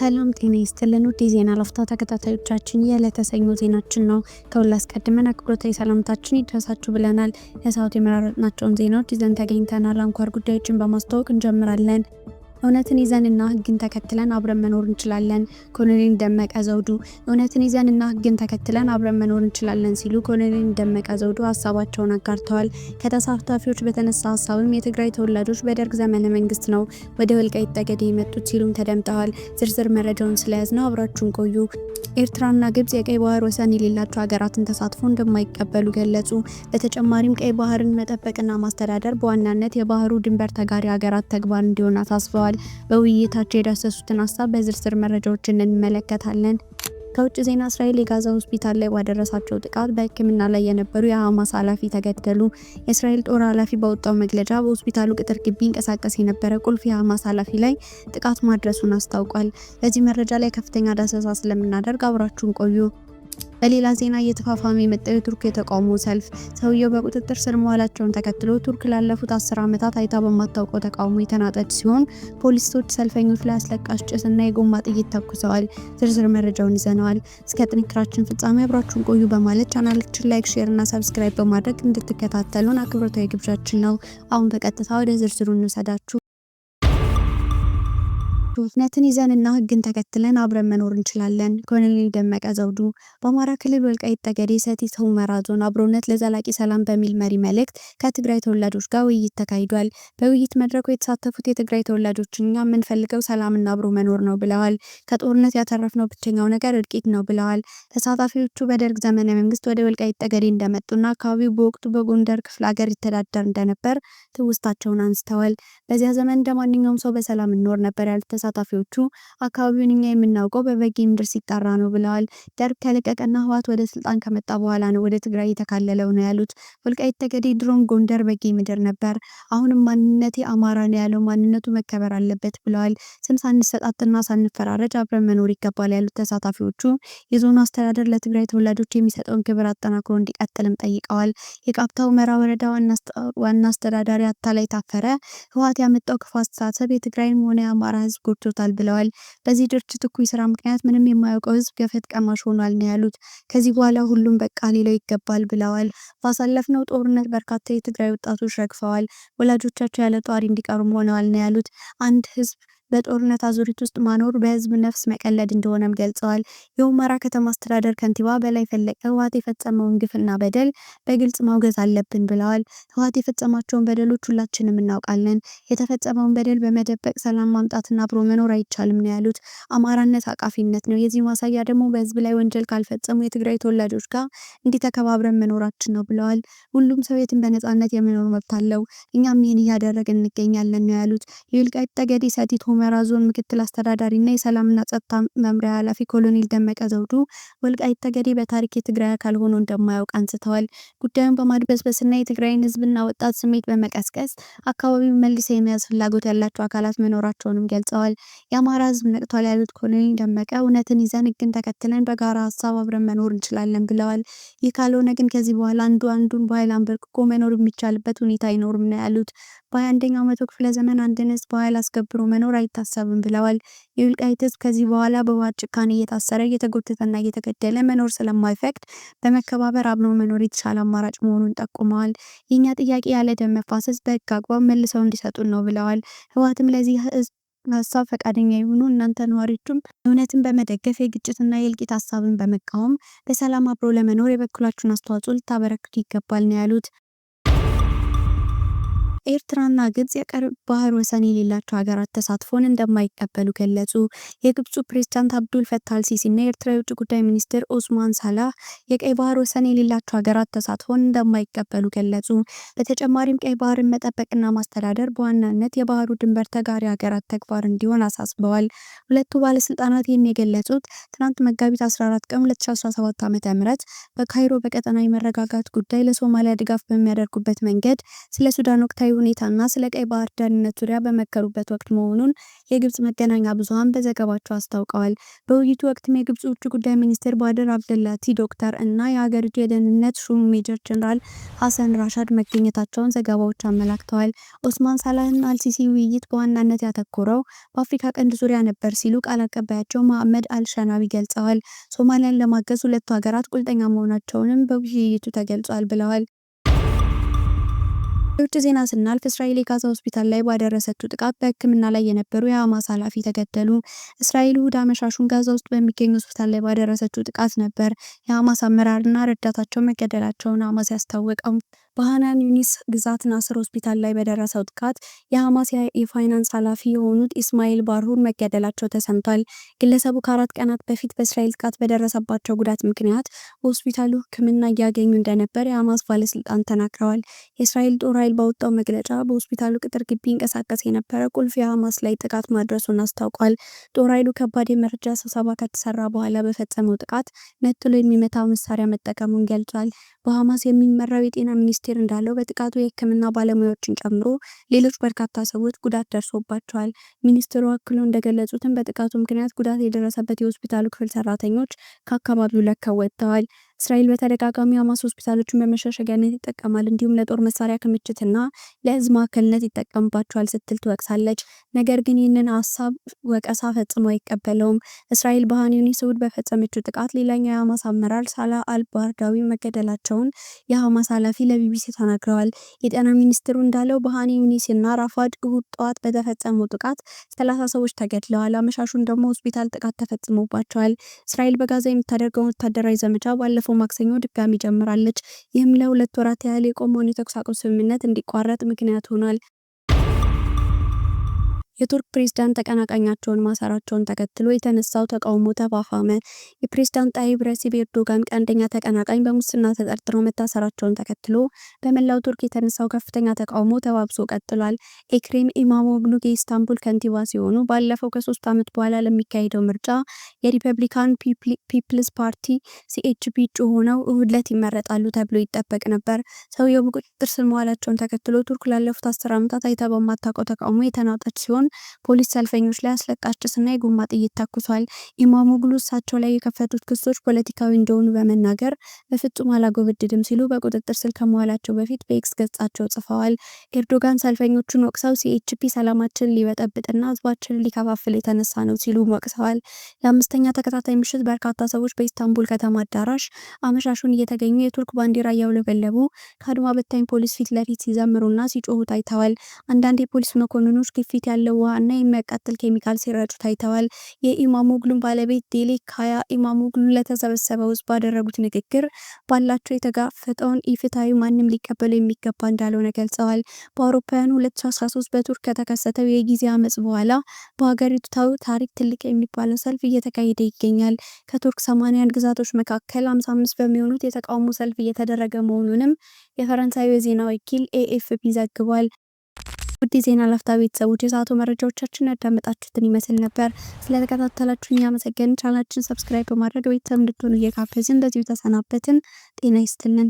ሰላም ጤና ይስጥልን ውድ የዜና ላፍታ ተከታታዮቻችን የዕለተ ሰኞ ዜናችን ነው። ከሁሉ አስቀድመን አክብሮታዊ ሰላምታችን ይድረሳችሁ ብለናል። ለሰዓቱ የመረጥናቸውን ዜናዎች ይዘን ተገኝተናል። አንኳር ጉዳዮችን በማስተዋወቅ እንጀምራለን። እውነትን ይዘንና ህግን ተከትለን አብረን መኖር እንችላለን። ኮሎኔል ደመቀ ዘውዱ እውነትን ይዘንና ህግን ተከትለን አብረን መኖር እንችላለን ሲሉ ኮሎኔል ደመቀ ዘውዱ ሀሳባቸውን አጋርተዋል። ከተሳታፊዎች በተነሳ ሀሳብም የትግራይ ተወላጆች በደርግ ዘመነ መንግስት ነው ወደ ወልቃይት ጠገዴ የመጡት ሲሉም ተደምጠዋል። ዝርዝር መረጃውን ስለያዝነው አብራችሁን ቆዩ። ኤርትራና ግብጽ የቀይ ባህር ወሰን የሌላቸው ሀገራትን ተሳትፎ እንደማይቀበሉ ገለጹ። በተጨማሪም ቀይ ባህርን መጠበቅና ማስተዳደር በዋናነት የባህሩ ድንበር ተጋሪ ሀገራት ተግባር እንዲሆን አሳስበዋል። በውይይታቸው የዳሰሱትን ሀሳብ በዝርዝር መረጃዎች እንመለከታለን። ከውጭ ዜና እስራኤል የጋዛ ሆስፒታል ላይ ባደረሳቸው ጥቃት በሕክምና ላይ የነበሩ የሐማስ ኃላፊ ተገደሉ። የእስራኤል ጦር ኃላፊ ባወጣው መግለጫ በሆስፒታሉ ቅጥር ግቢ ይንቀሳቀስ የነበረ ቁልፍ የሐማስ ኃላፊ ላይ ጥቃት ማድረሱን አስታውቋል። በዚህ መረጃ ላይ ከፍተኛ ዳሰሳ ስለምናደርግ አብራችሁን ቆዩ። በሌላ ዜና እየተፋፋመ የመጣው የቱርክ የተቃውሞ ሰልፍ ሰውየው በቁጥጥር ስር መዋላቸውን ተከትሎ ቱርክ ላለፉት 10 ዓመታት አይታ በማታውቀው ተቃውሞ የተናጠች ሲሆን ፖሊሶች ሰልፈኞች ላይ አስለቃሽ ጭስና የጎማ ጥይት ተኩሰዋል። ዝርዝር መረጃውን ይዘነዋል። እስከ ጥንክራችን ፍጻሜ አብራችሁን ቆዩ በማለት ቻናላችን ላይክ፣ ሼር እና ሰብስክራይብ በማድረግ እንድትከታተሉን አክብሮታዊ ግብዣችን ነው። አሁን በቀጥታ ወደ ዝርዝሩ እንውሰዳችሁ። እውነትን ይዘንና ህግን ተከትለን አብረን መኖር እንችላለን። ኮሎኔል ደመቀ ዘውዱ በአማራ ክልል ወልቃይት ጠገዴ ሰቲት ሁመራ ዞን አብሮነት ለዘላቂ ሰላም በሚል መሪ መልእክት ከትግራይ ተወላጆች ጋር ውይይት ተካሂዷል። በውይይት መድረኩ የተሳተፉት የትግራይ ተወላጆች እኛ የምንፈልገው ሰላምና አብሮ መኖር ነው ብለዋል። ከጦርነት ያተረፍነው ብቸኛው ነገር እልቂት ነው ብለዋል። ተሳታፊዎቹ በደርግ ዘመነ መንግስት ወደ ወልቃይት ጠገዴ እንደመጡና አካባቢው በወቅቱ በጎንደር ክፍለ ሀገር ይተዳደር እንደነበር ትውስታቸውን አንስተዋል። በዚያ ዘመን እንደማንኛውም ሰው በሰላም እንኖር ነበር ያሉት ተሳታፊዎቹ አካባቢውን እኛ የምናውቀው በበጌ ምድር ሲጣራ ነው ብለዋል። ደርግ ከለቀቀና ህወሓት ወደ ስልጣን ከመጣ በኋላ ነው ወደ ትግራይ የተካለለው ነው ያሉት። ወልቃይት ጠገዴ ድሮም ጎንደር በጌ ምድር ነበር። አሁንም ማንነቴ አማራ ነው ያለው ማንነቱ መከበር አለበት ብለዋል። ስም ሳንሰጣጥና ሳንፈራረጅ አብረን መኖር ይገባል ያሉት ተሳታፊዎቹ የዞኑ አስተዳደር ለትግራይ ተወላጆች የሚሰጠውን ክብር አጠናክሮ እንዲቀጥልም ጠይቀዋል። የቃብታ ሁመራ ወረዳ ዋና አስተዳዳሪ አታላይ ታፈረ ህወሓት ያመጣው ክፉ አስተሳሰብ የትግራይም ሆነ የአማራ ህዝብ ጎድቶታል ብለዋል። በዚህ ድርጅት እኩይ ስራ ምክንያት ምንም የማያውቀው ህዝብ ገፈት ቀማሽ ሆኗል ነው ያሉት። ከዚህ በኋላ ሁሉም በቃ ሊለው ይገባል ብለዋል። ባሳለፍነው ጦርነት በርካታ የትግራይ ወጣቶች ረግፈዋል። ወላጆቻቸው ያለ ጧሪ እንዲቀሩም ሆነዋል ነው ያሉት። አንድ ህዝብ በጦርነት አዙሪት ውስጥ ማኖር በህዝብ ነፍስ መቀለድ እንደሆነም ገልጸዋል። የሁመራ ከተማ አስተዳደር ከንቲባ በላይ ፈለቀ ህወሓት የፈጸመውን ግፍና በደል በግልጽ ማውገዝ አለብን ብለዋል። ህወሓት የፈጸማቸውን በደሎች ሁላችንም እናውቃለን። የተፈጸመውን በደል በመደበቅ ሰላም ማምጣትና አብሮ መኖር አይቻልም ነው ያሉት። አማራነት አቃፊነት ነው። የዚህ ማሳያ ደግሞ በህዝብ ላይ ወንጀል ካልፈጸሙ የትግራይ ተወላጆች ጋር እንዲህ ተከባብረን መኖራችን ነው ብለዋል። ሁሉም ሰው የትም በነጻነት የመኖር መብት አለው። እኛም ይህን እያደረግን እንገኛለን ነው ያሉት። የወልቃይት ጠገዴ ሰቲት ሁመራ ዞን ምክትል አስተዳዳሪና የሰላምና ጸጥታ መምሪያ ኃላፊ ኮሎኔል ደመቀ ዘውዱ ወልቃይት ጠገዴ በታሪክ የትግራይ አካል ሆኖ እንደማያውቅ አንስተዋል። ጉዳዩን በማድበስበስና የትግራይን ህዝብና ወጣት ስሜት በመቀስቀስ አካባቢውን መልሰው የመያዝ ፍላጎት ያላቸው አካላት መኖራቸውንም ገልጸዋል። የአማራ ህዝብ ነቅቷል ያሉት ኮሎኔል ደመቀ እውነትን ይዘን ህግን ተከትለን በጋራ ሀሳብ አብረን መኖር እንችላለን ብለዋል። ይህ ካልሆነ ግን ከዚህ በኋላ አንዱ አንዱን በኃይል አንበርክኮ መኖር የሚቻልበት ሁኔታ አይኖርም ነው ያሉት። በ21ኛው መቶ ክፍለ ዘመን አንድን ህዝብ በኃይል አስገብሮ መኖር አይታሰብም ብለዋል። የወልቃይት ህዝብ ከዚህ በኋላ በህወሓት ጭካኔ እየታሰረ እየተጎተተና እየተገደለ መኖር ስለማይፈቅድ በመከባበር አብሮ መኖር የተሻለ አማራጭ መሆኑን ጠቁመዋል። የኛ ጥያቄ ያለ ደም መፋሰስ በህግ አግባብ መልሰው እንዲሰጡን ነው ብለዋል። ህወሓትም ለዚህ ሀሳብ ፈቃደኛ የሆኑ እናንተ ነዋሪዎችም እውነትን በመደገፍ የግጭትና የእልቂት ሀሳብን በመቃወም በሰላም አብሮ ለመኖር የበኩላችሁን አስተዋጽኦ ልታበረክቱ ይገባል ነው ያሉት። ኤርትራና ግብጽ የቀይ ባህር ወሰን የሌላቸው ሀገራት ተሳትፎን እንደማይቀበሉ ገለጹ። የግብፁ ፕሬዝዳንት አብዱል ፈታህ አልሲሲና የኤርትራ የውጭ ጉዳይ ሚኒስትር ኦስማን ሳላህ የቀይ ባህር ወሰን የሌላቸው ሀገራት ተሳትፎን እንደማይቀበሉ ገለጹ። በተጨማሪም ቀይ ባህርን መጠበቅና ማስተዳደር በዋናነት የባህሩ ድንበር ተጋሪ ሀገራት ተግባር እንዲሆን አሳስበዋል። ሁለቱ ባለስልጣናት ይህን የገለጹት ትናንት መጋቢት 14 ቀን 2017 ዓ.ም በካይሮ በቀጠናዊ መረጋጋት ጉዳይ ለሶማሊያ ድጋፍ በሚያደርጉበት መንገድ ስለ ሱዳን ወቅታዊ ሁኔታና ስለ ቀይ ባህር ደህንነት ዙሪያ በመከሩበት ወቅት መሆኑን የግብጽ መገናኛ ብዙሃን በዘገባቸው አስታውቀዋል። በውይይቱ ወቅትም የግብጽ ውጭ ጉዳይ ሚኒስትር ባድር አብደላቲ ዶክተር እና የሀገሪቱ የደህንነት ሹም ሜጀር ጀነራል ሐሰን ራሻድ መገኘታቸውን ዘገባዎች አመላክተዋል። ኦስማን ሳላህና አልሲሲ ውይይት በዋናነት ያተኮረው በአፍሪካ ቀንድ ዙሪያ ነበር ሲሉ ቃል አቀባያቸው መሐመድ አልሸናዊ ገልጸዋል። ሶማሊያን ለማገዝ ሁለቱ ሀገራት ቁርጠኛ መሆናቸውንም በውይይቱ ተገልጿል ብለዋል። የውጭ ዜና ስናልፍ እስራኤል የጋዛ ሆስፒታል ላይ ባደረሰችው ጥቃት በሕክምና ላይ የነበሩ የሐማስ ኃላፊ ተገደሉ። እስራኤል እሁድ አመሻሹን ጋዛ ውስጥ በሚገኝ ሆስፒታል ላይ ባደረሰችው ጥቃት ነበር የሐማስ አመራርና ረዳታቸው መገደላቸውን ሐማስ ያስታወቀው። በሃናን ዩኒስ ግዛት ናስር ሆስፒታል ላይ በደረሰው ጥቃት የሐማስ የፋይናንስ ኃላፊ የሆኑት ኢስማኤል ባርሁር መገደላቸው ተሰምቷል። ግለሰቡ ከ4 ቀናት በፊት በእስራኤል ጥቃት በደረሰባቸው ጉዳት ምክንያት በሆስፒታሉ ሕክምና እያገኙ እንደነበር የሐማስ ባለስልጣን ተናግረዋል። የእስራኤል ጦር ኃይል ባወጣው መግለጫ በሆስፒታሉ ቅጥር ግቢ ይንቀሳቀስ የነበረ ቁልፍ የሐማስ ላይ ጥቃት ማድረሱን አስታውቋል። ጦር ኃይሉ ከባድ የመረጃ ስብሰባ ከተሰራ በኋላ በፈጸመው ጥቃት ነጥሎ የሚመታ መሳሪያ መጠቀሙን ገልጿል። በሐማስ የሚመራው የጤና ሚኒስቴር እንዳለው በጥቃቱ የህክምና ባለሙያዎችን ጨምሮ ሌሎች በርካታ ሰዎች ጉዳት ደርሶባቸዋል። ሚኒስትሩ አክሎ እንደገለጹትም በጥቃቱ ምክንያት ጉዳት የደረሰበት የሆስፒታሉ ክፍል ሰራተኞች ከአካባቢው ለቀው ወጥተዋል። እስራኤል በተደጋጋሚ ሐማስ ሆስፒታሎችን በመሸሸጊያነት ይጠቀማል፣ እንዲሁም ለጦር መሳሪያ ክምችትና ለህዝብ ማዕከልነት ይጠቀምባቸዋል ስትል ትወቅሳለች። ነገር ግን ይህንን ሀሳብ ወቀሳ ፈጽሞ አይቀበለውም። እስራኤል በኻን ዩኒስ እሁድ በፈጸመችው ጥቃት ሌላኛው የሐማስ አመራር ሳላህ አል-ባርዳዊ መገደላቸውን የሐማስ ኃላፊ ለቢቢሲ ተናግረዋል። የጤና ሚኒስትሩ እንዳለው በኻን ዩኒስና ራፋድ እሁድ ጠዋት በተፈጸመው ጥቃት 30 ሰዎች ተገድለዋል። አመሻሹን ደግሞ ሆስፒታል ጥቃት ተፈጽሞባቸዋል። እስራኤል በጋዛ የምታደርገውን ወታደራዊ ዘመቻ ባለፈው ማክሰኞ ድጋሚ ጀምራለች። ይህም ለ2 ወራት ያህል የቆመውን የተኩስ አቁም ስምምነት እንዲቋረጥ ምክንያት ሆኗል። የቱርክ ፕሬዝዳንት ተቀናቃኛቸውን ማሰራቸውን ተከትሎ የተነሳው ተቃውሞ ተፋፋመ። የፕሬዝዳንት ጣይብ ረሲብ ኤርዶጋን ቀንደኛ ተቀናቃኝ በሙስና ተጠርጥረው መታሰራቸውን ተከትሎ በመላው ቱርክ የተነሳው ከፍተኛ ተቃውሞ ተባብሶ ቀጥሏል። ኤክሬም ኢማሞግሉ የኢስታንቡል ከንቲባ ሲሆኑ ባለፈው ከ3 ዓመት በኋላ ለሚካሄደው ምርጫ የሪፐብሊካን ፒፕልስ ፓርቲ ሲኤችፒ እጩ ሆነው እሁድ ዕለት ይመረጣሉ ተብሎ ይጠበቅ ነበር። ሰውየው በቁጥጥር ስር መዋላቸውን ተከትሎ ቱርክ ላለፉት 10 ዓመታት አይታ በማታውቀው ተቃውሞ የተናጠች ሲሆን ፖሊስ ሰልፈኞች ላይ አስለቃሽ ጭስና የጎማ ጥይት ተኩሷል። ኢማሞግሉ እሳቸው ላይ የከፈቱት ክሶች ፖለቲካዊ እንደሆኑ በመናገር በፍጹም አላጎበድድም ሲሉ በቁጥጥር ስር ከመዋላቸው በፊት በኤክስ ገጻቸው ጽፈዋል። ኤርዶጋን ሰልፈኞቹን ወቅሰው ሲኤችፒ ሰላማችንን ሊበጠብጥና ህዝባችንን ሊከፋፍል የተነሳ ነው ሲሉ ወቅሰዋል። ለ5ኛ ተከታታይ ምሽት በርካታ ሰዎች በኢስታንቡል ከተማ አዳራሽ አመሻሹን እየተገኙ የቱርክ ባንዲራ እያውለበለቡ ከአድማ በታኝ ፖሊስ ፊት ለፊት ሲዘምሩና ሲጮሁ ታይተዋል። አንዳንድ የፖሊስ መኮንኖች ግፊት ያለው ውሃና የሚያቃጥል ኬሚካል ሲረጩ ታይተዋል። የኢማሞግሉን ባለቤት ዴሌክ ካያ ኢማሞግሉ ለተሰበሰበው ህዝብ ባደረጉት ንግግር ባላቸው የተጋፈጠውን ኢፍትሐዊ ማንም ሊቀበሉ የሚገባ እንዳልሆነ ገልጸዋል። በአውሮፓውያኑ 2013 በቱርክ ከተከሰተው የጊዜ አመጽ በኋላ በሀገሪቱ ታሪክ ትልቅ የሚባለው ሰልፍ እየተካሄደ ይገኛል። ከቱርክ 81 ግዛቶች መካከል 55 በሚሆኑት የተቃውሞ ሰልፍ እየተደረገ መሆኑንም የፈረንሳዩ የዜና ወኪል ኤኤፍፒ ዘግቧል። ውድ የዜና ላፍታ ቤተሰቦች የሰዓቱ መረጃዎቻችን ያዳመጣችሁትን ይመስል ነበር። ስለተከታተላችሁን እያመሰገንን ቻናላችንን ሰብስክራይብ በማድረግ ቤተሰብ እንድትሆኑ እየጋበዝን በዚሁ ተሰናበትን። ጤና ይስጥልን።